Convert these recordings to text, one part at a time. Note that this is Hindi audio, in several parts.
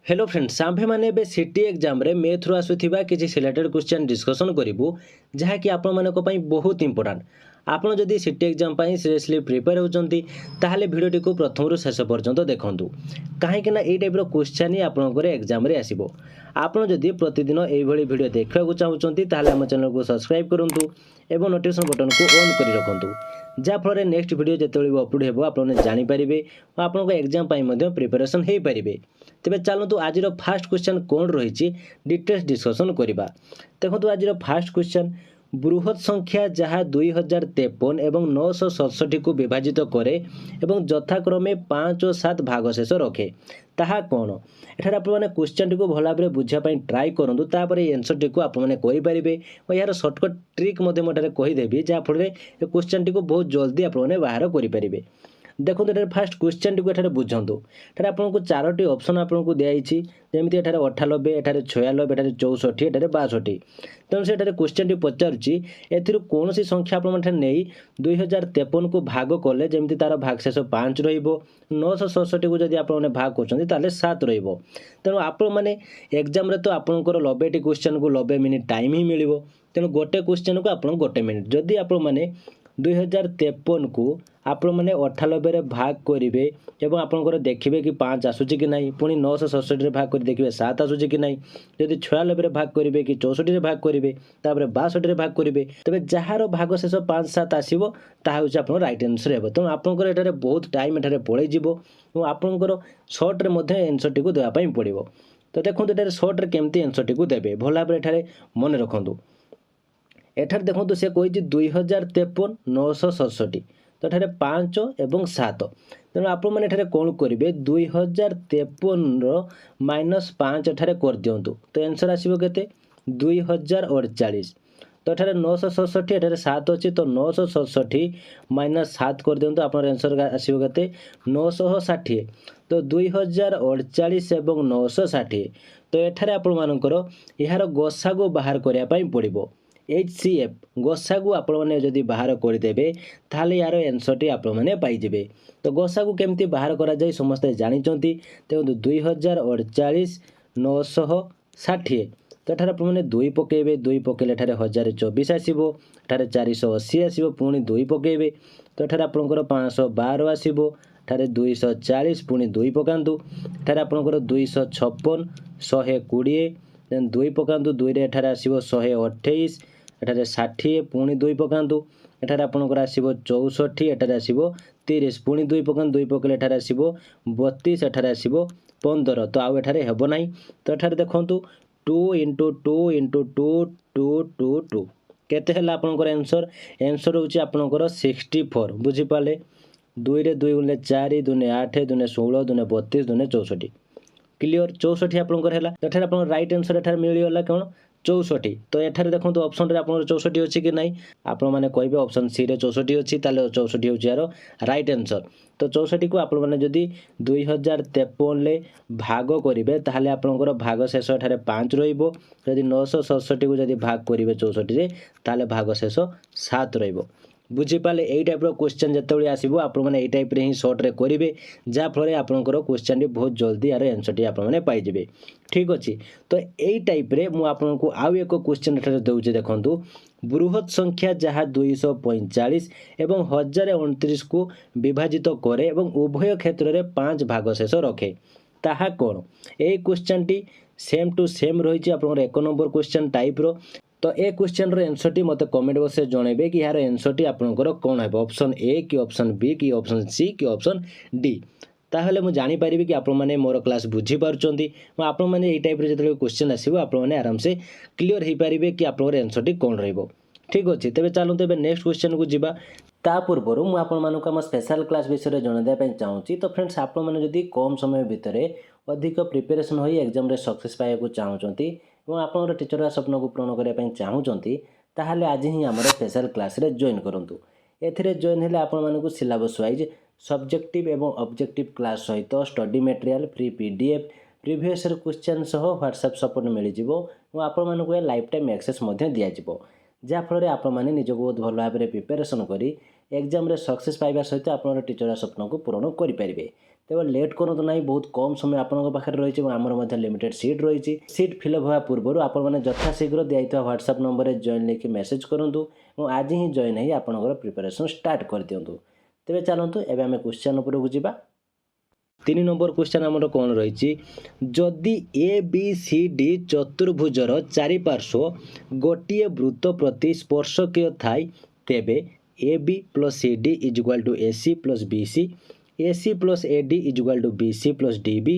हेलो फ्रेंड्स आम्भे माने बे सिटी एग्जाम रे मैथ रु आसुथिबा किछि सिलेक्टेड क्वेश्चन डिस्कशन करिवु जहा कि आपण मानको पई बहुत इंपोर्टेंट। आपण जदि सिटी एग्जाम पई सीरियसली प्रिपेयर होचंती ताहाले वीडियो को प्रथम रु शेष पर्यंत देखंतु काहे कि ना ए टाइप रो क्वेश्चन ही आपण करे एग्जाम रे आसीबो। आपण जदि प्रतिदिन एई भली वीडियो देखा को चाहउचंती ताहाले हम चैनल को सब्सक्राइब करंतु एवं नोटिफिकेशन बटन को ऑन करी रखंतु जा फल नेक्स्ट वीडियो जिते अपलोड हो आपने जानीपारे और आपको एग्जाम प्रिपरेशन हो पारे। तेज चलतु आज फास्ट क्वेश्चन कौन रही डिटेल्स डिस्कसन करवा। देखो आज फास्ट क्वेश्चन बृहत संख्या जहाँ 2053 एवं 967 को विभाजित करे एवं यथाक्रमे 5 और 7 भाग शेष रखे ताहा कौन। एठार आपने क्वेश्चन टी भल भाव बुझापी ट्राए करूँ तापर एनसर टी आपने और यार सर्टकट ट्रिक कहीदेवी जहाँफल क्वेश्चन टी बहुत जल्दी आपने बाहर करेंगे। देखो ये फास्ट क्वेश्चन टी को बुझंतु एठार आपको 4टी ऑप्शन आपको दिखाई जमी एठार 98 एठार 96 एठार 64 एठार 62 तेणु से क्वेश्चन टी पचारुची कौन सी संख्या नहीं 2053 को भाग कले जमी तार भाग शेष 5 रो 967 को जब आप भाग कर 7 रेणु आपने एग्जाम तो आपंकर 90टी क्वेश्चन को 90 मिनिट टाइम ही मिल तेणु गोटे क्वेश्चन को आप 1 मिनिट जदि आपने 2053 को आपण मैंने 98 भाग करेंगे और आपंकर देखिए कि 5 आसूची कि नहीं पुणी 967 भाग कर देखिए 7 आसूची कि नहीं जदि 96 भाग करेंगे कि 64 भाग करेंगे तापर 62 भाग करेंगे तेरे जार भाग शेष 5 7 आसो ताकि आप रईट आंसर हो। तेणु आपंकर बहुत टाइम एठार पलैज और आपंकर सर्ट्रे एनसर टी देवाई पड़ो। तो देखो ये सर्ट्रे केमती एनसर टी देवे भल भाव एठार मन रखु एठार देखो से कही 2053 967 तो एठार 5 एवं 7 तेणु आप कौन करेंगे 2053 -5 एठार कर दिंतु तो एनसर आसो के 2048 तो एठार 967 एठार 7 अच्छी तो 967 -7 कर दिंतु आप एनसर आसो के 960 तो 2048 एवं 960 तो एठार आपर यार गसागु बाहर करने पड़ो HCF गसागु आपने जदि बाहर करदे ताहले यार एनसर टी आपने पाइबे। तो गसागु केमती बाहर करा जाए समस्ते जानते देखो 2048 960 तो एठार आपने 2 पकेबे 2 पकेले एठार 1024 आसो एठार 480 आसो पुणी 2 पकेबे तो एठार आपंकर 512 आसो एठार 240 पुणी 2 पकातु एठार आपंकर 256 120 देन 2 पकातु 2 रे एठार आसो 128 एठार 60 पुणी 2 पकातु एठार आपंकर आसो 64 एठार आसो 30 पुणी 2 पकातु 2 पकड़े एठार आसो 32 एठार आसो 15 तो आउ एठार हेबो नाही। तो एठार देखंतु 2 × 2 × 2 2 2 2 केते हला आपनकर आंसर आंसर होची आपनकर 64 बुझी पाले 2 रे 2 गुणे 4 2 ने 8 2 ने 16 2 ने 32 2 ने 64 क्लियर 64 आपनकर हला। तो एठार आपन राइट आंसर एठार मिली गला कोन 64 तो एठार देखो ऑप्शन रे आपन 64 अच्छी कि नहीं आपण माने कहबे ऑप्शन सी रे 64 अच्छी ताले 64 होची यार राइट आंसर। तो 64 को आपण माने जदी 2053 ले भाग करिवे ताले आपनकर भाग शेष एठारे 5 रहइबो जदी 967 को जदी भाग करिवे 64 रे ताले भाग शेष 7 रहइबो बुझीपारे। यही टाइप क्वेश्चन जिते आसो आपने टाइप ही सर्ट्रे करेंगे जहाँफल आपंकर क्वेश्चन टी बहुत जल्दी यार आंसर टी आपने पाइबे ठीक अच्छे। तो यही टाइप रे मु आपको आउ एक क्वेश्चन एठारे दूसरे देखूँ बृहत संख्या जहाँ 245 एवं 1029 को विभाजित करे एवं उभय क्षेत्र में 5 भाग शेष रखे ताहा कौन। यही क्वेश्चन टी सेम टू सेम रही आप 1 नंबर क्वेश्चन टाइप रो। तो ए क्वेश्चन एनसर टी मत कमेंट बॉक्स में जनइबे कि यार एनसर टी आपनकर कौन है ऑप्शन ए कि ऑप्शन बी कि ऑप्शन सी कि ऑप्शन डी ताहले मु जानि परिबे कि आपण माने मोर क्लास बुझी पारुचंती आपण माने एई टाइप रे जतले क्वेश्चन आसीबो आपण माने आराम से क्लियर हे पारिबे कि आपनकर एनसर टी कौन रहइबो ठीक अछि। तेबे चलु तेबे नेक्स्ट क्वेश्चन को जिबा ता पूर्व मु आपण मानक हम स्पेशल क्लास विषय जनइबा पय चाहूची। तो फ्रेंड्स आपण माने जदी कम समय भितरे अधिक प्रिपरेशन होई एग्जाम रे सक्सेस पाए को चाहूचंती और आपनकर टीचर स्वप्न को पूर्ण करने चाहूँगी ताहले आज ही आम स्पेशल क्लास रे जॉइन करूँ। एथिरे जॉइन हेले आपण मानकु सिलेबस वाइज सब्जेक्टिव एवं ऑब्जेक्टिव क्लास सहित study material free PDF previous question सह व्हाट्सएप सपोर्ट मिल जिवो और आपण मानकु लाइफ टाइम एक्सेस मध्य दिया जिवो जहाँफल आपण माने निजको बहुत भल भाव प्रिपरेशन करी एग्जाम रे सक्सेस पाइबा सहित आपण टीचर स्वप्न को पूर्ण करि परिबे। तेज लेट करूँ ना बहुत कम समय आपंक पाखे रही आमर लिमिटेड सीट रही सीट फिलअप होगा पूर्व आपने यथाशीघ्र दिखाई व्हाट्सएप नंबर में जॉइन लिखि मेसेज करूँ और आज ही जॉइन ही आपंकर प्रिपरेशन स्टार्ट कर दिंतु। तेज चलतु एवं आम क्वेश्चन उपरकू जावा। 3 नंबर क्वेश्चन आमर कौन रही जदि ए बी सी डी चतुर्भुजर चारिपार्श्व गोटे वृत्त प्रति स्पर्शकीय थाई तेबे A B plus C D is equal to A C plus B C A C plus A D is equal to B C plus D B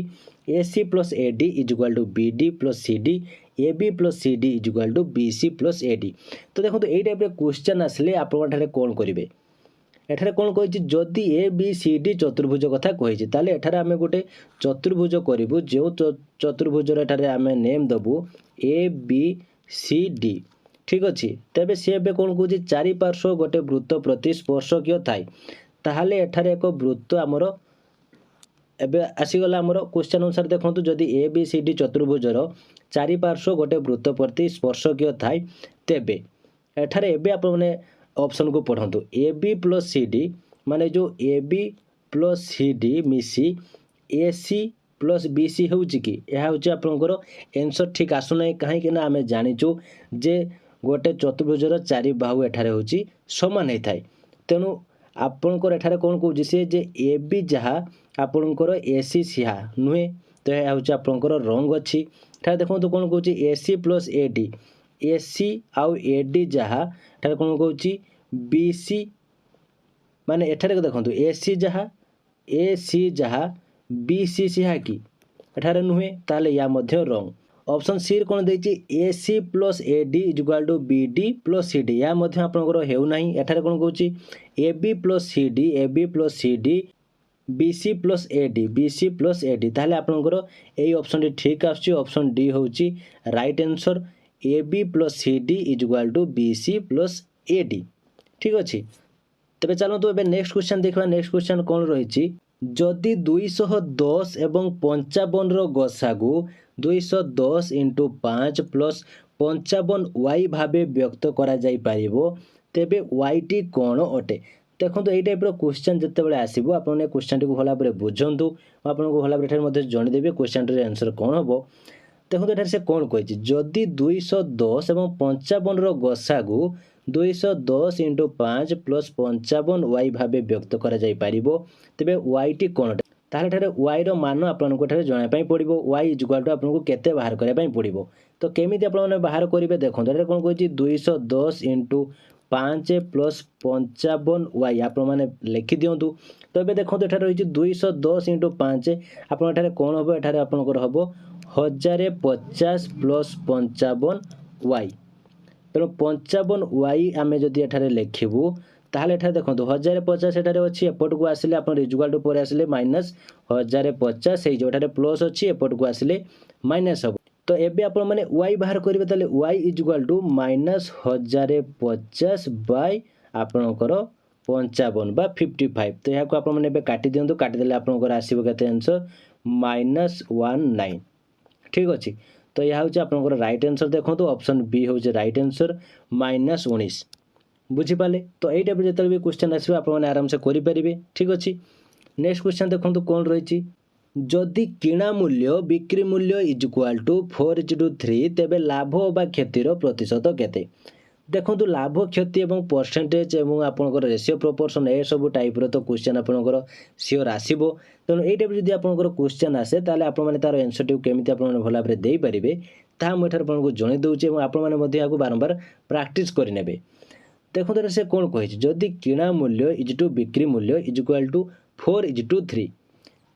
A C plus A D is equal to B D plus C D A B plus C D is equal to B C plus A D. तो देखो यही टाइप क्वेश्चन आसिले आप कौन करेंगे एठारे कौन कही जदि ए बी सी डी चतुर्भुज कथा कही ताले एठारे आमे गोटे चतुर्भुज करूँ जो चतुर्भुजर एठारे आमे नेम दबु ए बी सी डी ठीक अच्छे। तेबे सी एबे कौन कह चारिपार्श्व गोटे वृत्त प्रति स्पर्शकीय थाई ताहले एठारे एक वृत्त आमर एबे आसीगला आमर क्वेश्चन अनुसार देखो जदि ए बी सी डी चतुर्भुजर चारिपार्श्व गोटे वृत्त प्रति स्पर्शकीय थाई तेबे एठारे एबे आप ऑप्शन को पढ़ंतु A B plus C D माने जो A B plus C D मिसी ए सी प्लस बी सी होउची कि यह होउची आपनकर आंसर ठीक आसु नै कहीं ना आमे जानिचु जे गोटे चतुर्भुजर चारि बाहु एठारे होउची समान हे थाए तेनु आपनकर एठारे कोन कहू जे जे ए बी जहा आपनकर ए सी सिहा नुहे तो यह होउची आपनकर रंग अछि एठारे देखंतु कोन कहू ए C plus A D A सी आउ ए डी जहा एठारे कौन कहूँ बी सी माने एठारे देखो ए सी जहा बी सी सिहा कि एठारे नुहे ताले या मध्य रंग। ऑप्शन सी कौन देछि A C plus A D is equal to B D plus C D या मध्य आपनकर हेउ नाही एठारे कौन कहूँ A B plus C D B C plus A D ताले आपनकर एई ऑप्शन ठीक आछी ऑप्शन डी होउची right answer A B plus C D is equal to B C plus A D ठीक अच्छे। तेरे चलतु ए नेक्स्ट क्वेश्चन देखा नेक्स्ट क्वेश्चन कौन रही जदि 210 एवं 55 गसागु 210 इंटू 5 प्लस 55 वाई भावे व्यक्त करा जाई पारिबो तेबे वाई टी कौन अटे। देखो यही टाइप क्वेश्चन जिते आसो आपने क्वेश्चन टी भल भाव बुझंतु आपको भल भाव जनईदेवी क्वेश्चन टी आंसर कौन हम देखो एठार से कौन कही जदि 210 एवं 55 गसागु 210 इंटू 5 प्लस 55 वाई भावे व्यक्त करा जाई पारिबो तेबे वाई टी कौन ताहले एठारे वाई रो मान आपनको एठारे जणाय पई पड़िबो वाई इज इक्वल टू आपनको केते बाहर करिया पई पड़िबो। तो केमिति आपन बाहर करिवे देखो एठारे कौन कही 210 इंटू 5 प्लस 55 वाई आप लिखि दिंतु। तो ये देखो एठारे रही 210 इंटू 5 आपन एठारे कौन हम एठारे आपनकर हम 1050 प्लस 55 वाई तेणु 55 वाई आम जदि एठारे लिखिबू ताहले एठारे देखो 1050 एठारे अच्छी एपट को आसिले आप इक्वल टू पर आसिले माइनस 1050 हो एठारे प्लस अच्छी एपट को आसिले माइनस हम। तो एबे आपण माने वाई बाहर करिवे ताले Y is equal to minus 1050 by आपनकर 55 बा 55। तो यहाँ को आपण माने काटी दियंतु काटी देले आपनकर आसीबो केते आंसर -19 ठीक अच्छे। तो यह हूँ आपनकर राइट आंसर देखो ऑप्शन बी हूँ राइट आंसर -19 बुझीपारे। तो यही टाइप जो भी क्वेश्चन आसो आप आराम से करेंगे ठीक अच्छे। नेक्स्ट क्वेश्चन देखो कौन रही जदि किणा मूल्य बिक्री मूल्य इज इक्वल टू 4:3 तेबे लाभ बा क्षतिर प्रतिशत केते। देखो लाभ क्षति एवं परसेंटेज एवं आपनकर रेशियो प्रोपोर्शन ए सब टाइप रो तो क्वेश्चन आपनकर सियोर आसीबो। तेणु यही टाइप जदि आपनकर क्वेश्चन आसे ताले आपण माने तार आंसर टी केमिति आपण भल भाबरे देई परिबे ता म एठार आपनको जणे दउचे एवं आपण माने मध्ये याको बारंबार प्रैक्टिस करि नेबे। देखो तो से कौन कही जदि किणा मूल्य इज टू बिक्री मूल्य इज इक्वल टू 4:3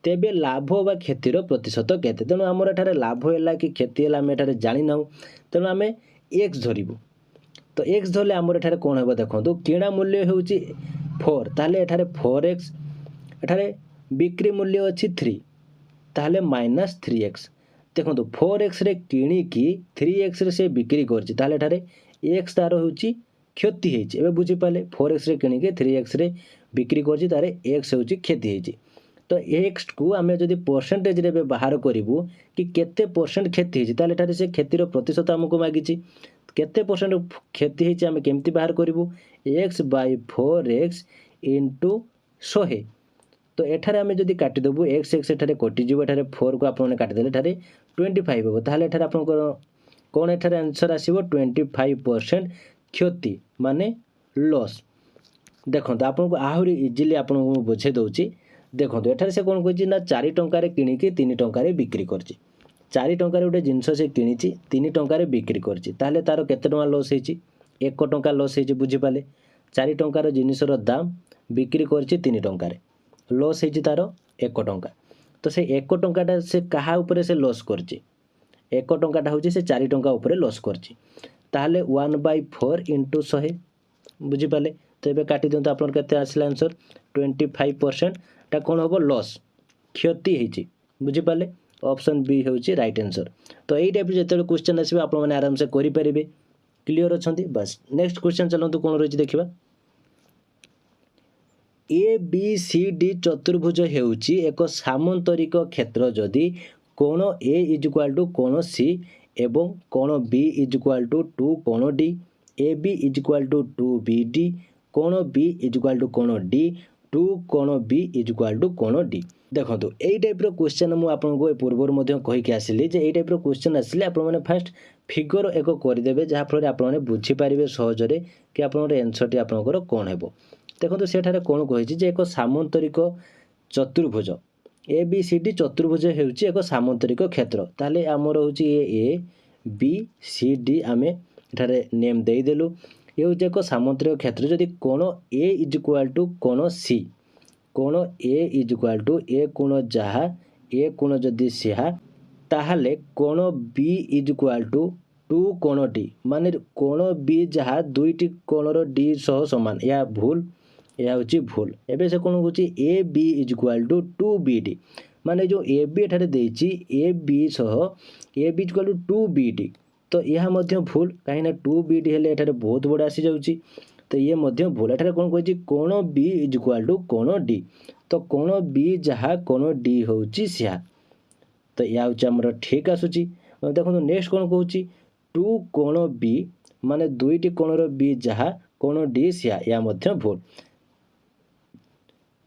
तेबे लाभ बा क्षतिर प्रतिशत केते। तेणु आमर एठारे लाभ हैला कि क्षति हैला आम एठारे जानि नाउ तेणु आम एक्स धरिबु। तो एक्स धरले आमर एठारे कौन हेबो देखंतु किणा मूल्य होउची 4 ताहले एठारे 4x एठारे बिक्री मूल्य अछि 3 ताहले -3x। देखंतु 4x रे किणी की 3x रे से बिक्री करछि ताहले एठारे x तार होउची क्षति हेछि। एबे बुझि पाले 4x रे किणी के 3x रे बिक्री करछि तारे x होउची क्षति हेछि। तो x को आमे जदि परसेंटेज रे बाहर करिवु कि केते परसेंट क्षति हेछि ताले एठारे से क्षतिर प्रतिशत हमको मागिछि केते परसेंट क्षति हेछि आमे केमति बाहर करिवु x/4x * 100। तो एठारे आम जदि काटिदेबू एक्स एक्स एठारे कटिଯିବ एठारे 4 को आपने काटिदेले एठारे 25 हो ताहले एठारे आपनकर कौन एठारे आंसर आसीबो 25% क्षति माने लॉस। देखो आपको आहरी इजिली आपको बुझे दूची देखो एठारे से कौन कही ना 4 टंकार किणिकी 3 टंकार बिक्री करछि 4 टंकार गोटे जिनस से किणिछि 3 टंकार बिक्री करछि ताहले तार केते टंका लॉस हेछि 1 टंका लॉस हेछि बुझी पाले 4 टंकार जिनिसर दाम बिक्री करछि 3 टंकार लॉस हेछि तार 1 टंका तो से 1 टंकाटा से कहा ऊपर से लॉस करछि 1 टंकाटा होछि से 4 टंका ऊपर लॉस करछि ताहले 1/4 × 100 बुझी पाले तो ये काटी दिंतु आप आसला आंसर 25% टा कौन हम लॉस क्षति होती बुझीपारे ऑप्शन बी हूँ राइट आंसर। तो यही टाइप जो क्वेश्चन आसो आप आराम से करेंगे क्लीयर अच्छा बस नेक्स्ट क्वेश्चन चलतु कौन रही देखा ए बी सी डी चतुर्भुज हेउची एक सामंतरिक क्षेत्र जदि कोण ए इज इक्वाल टू कोण सी एवं कोण बी इज इक्वाल टू 2 कोण D A B is equal to 2 B D कोण बी इज इक्वाल टू कोण डी 2 कोण बी इज इक्वाल टू कोण डी। देखो यही टाइप क्वेश्चन मुझे आपको पूर्व कहीकि आसिली जे यही टाइप क्वेश्चन आसिले आपने फास्ट फिगर एक करदे जहाँफल आपने बुझीपारे सहजरे कि आप एनसर टी आपंकर कौन हो। देखो सेठारे कौन कही एक सामंतरिक चतुर्भुज ए बी सी डी चतुर्भुज होउची एक सामंतरिक क्षेत्र ताले आमर होउची ए बी सी डी आमे एठारे नेम देदेलु ये हूँ एक सामंतरिक क्षेत्र जदि कोण ए इज इक्वाल टू कोण सी कोण ए इज इक्वाल टू ए कोण जहा ए कोण जदि सिहा ताहले कोण बी इज इक्वाल टू 2 कोण डी माने कोण बी जहा दुईटी कोणर डी सह समान या भूल यह हूँ भूल एवं से कौन हूँ A B is equal to 2 B D माने जो ए बी एठारे देछि ए बी सह A B is equal to 2 B D तो यह मध्य भूल कहीं 2 बी डी हेले एठारे बहुत बड़ा आसी जाउछि तो ये मध्य भूल एठारे कौन कही कोण बी इज इक्वाल टू कोण डी तो कोण बी जहा कोण डी होउछि सिहा तो यह हूँ आमर ठीक आसुछि। देखो नेक्स्ट कौन कहूँ 2 कोण बी माने दुईटी कोणर बी जहा कोण डी सिहा या मध्य भूल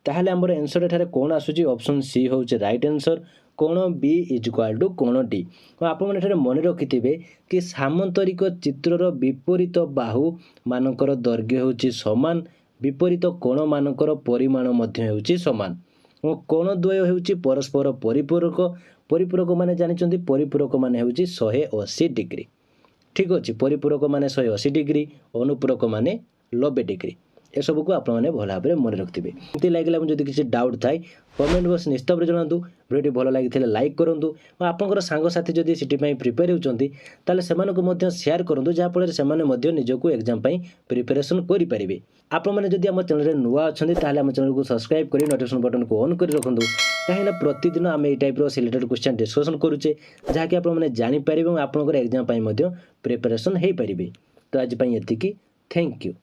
ताहले आमर आंसर एठारे कौन आसुची ऑप्शन सी हूँ राइट आंसर कोण बी इज इक्वाल टू कोण डी। आप मन रखिथे कि सामंतरिक चित्रर विपरीत बाहु मानकर दैर्घ्य होउची समान विपरीत कोण मानकर परिमाण मध्य होउची समान और कोण द्वय होउची परस्पर परिपूरक परिपूरक माने जानिचंती परिपूरक माने होउची 180 डिग्री ठीक अच्छे परिपूरक माने 180 डिग्री अनुपूरक माने 90 डिग्री ए सब को आपने भल भाव में मन रखिथे। एमती लगे जब किसी डाउट थाए कमेंट बॉक्स निश्चित भाव जनातु वीडियो भल लगी लाइक करूँ और आपंकर सांगसाथी जदि सीटी प्रिपेयर होती सेयार करूँ जहाँफल से निजक एग्जाम प्रिपेरेसन करेंगे। आपने जदि आम चैनल नुआ अच्छा आम चैनल को सब्सक्राइब कर नोटिफिकेशन बटन को ऑन कर रखुँ कहीं प्रतिदिन आम यही टाइप सिलेक्टेड क्वेश्चन डिस्कसन करुचे जहाँकि आपने जापर और आपंकर एग्जाम प्रिपेरेसन हो पारे। तो आज ये थैंक यू।